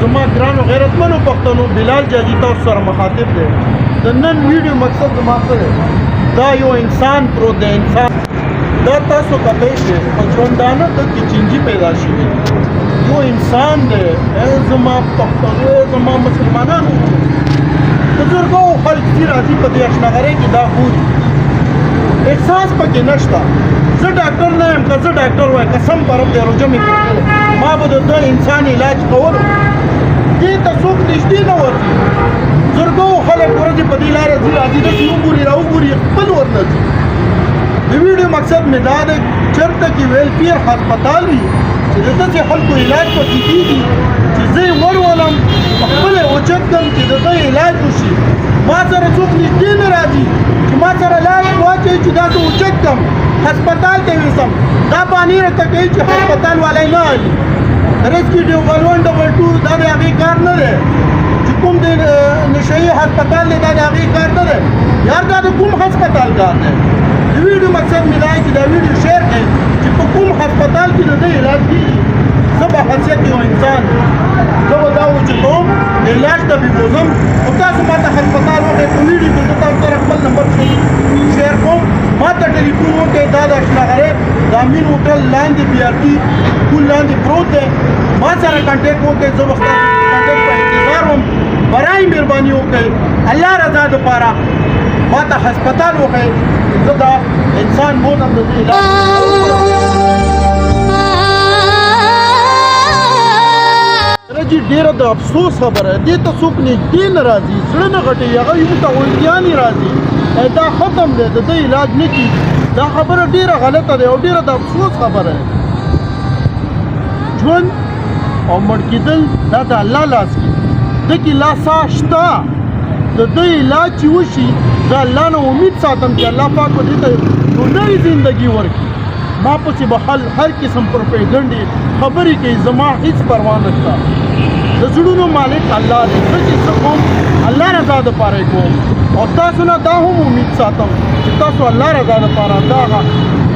زما ګرانو غیرتمنو پښتنو بلال جاجي تاسو سره مخاطب دی د نن ویډیو مقصد زما څه دی دا یو انسان پروت دی انسان دا تاسو کتئ چې په ژوندانه دلته چینجي پیدا شوي یو انسان دی زما پښتنو زما مسلمانانو بزرګو خلک چې راځي په دې اشنغرۍ کې دا ګوري احساس پکې نشته زه ډاکټر نه یم که زه ډاکټر وای قسم په رب دی روژه مې کړې ما به د ده انسان علاج کولو دې ته څوک نږدې نه ورځي زرګو خلک ورځي په دې لاره ځي راځي داسې وګوري راوګوري خپل ورنه ځي د ویډیو مقصد مې دا دی چېرته کې ویلفیر هسپتال وي چې د داسې خلکو علاج پکې کېږي چې زه یې ورولم خپله یې اوچت کړم چې د ده علاج وشي ما سره څوک نږدې نه راځي چې ما سره لاس واچوي چې دا زه اوچت کړم هسپتال ته ویسم دا بانې راته کوي چې هسپتال والی نه علي رسکي ډبل 1 ډبل 2 دا د هغې کار نه دی چې کوم د نشهیي هسپتال دی دا د هغې کار نه دی یار دا د کوم هسپتال کار دی د ویډیو مقصد مې دا چې دا ویډیو شیر کړئ چې په کوم هسپتال کې د ده علاج کېږي زه به حیثیت یو انسان زه به دا وچتوم علاج ته بې بوزم او تاسو ما ته هسپتال وښئ په ویډیو کې زه تاسو سره خپل نمبر شیر کوم ما ته ټلیفون وکړئ دا د اشنغرۍ د امین هوټل لاندې بي آر ټي پول لاندې پروت دی ما سره کانټیکټ وکړئ زه به ستاسو کانټیکټ په انتظار وم برای مهرباني وکړئ الله رضا دپاره ما ته هسپتال وښئ زه دا انسان بولم د دې علاج جی ډیره د افسوس خبره دې ته څوک نږدې نه راځي زړه نه غټوي هغه یو ته وړتیا نه راځي دا ختم دی د ده علاج نه کېږي دا خبره ډیره غلطه دی او ډیره د افسوس خبره ده ژوند او مړ کېدل دا د الله لاس کې ده کې لاسا شته د ده علاج چې وشي زه الله نه امید ساتم چې الله پاک به دې ته یو نوې زندګي ورکړي ما پسې به هر قسم پروپیګنډې خبرې کوي زما هېڅ پروا نشته د زړونو مالک الله دی زه چې څه کوم الله رضا دپاره یې کوم او تاسو نه دا هم امید ساتم چې تاسو الله رضا دپاره دغه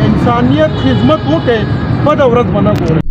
انسانیت خدمت وکړئ بده ورځ به نه ګورئ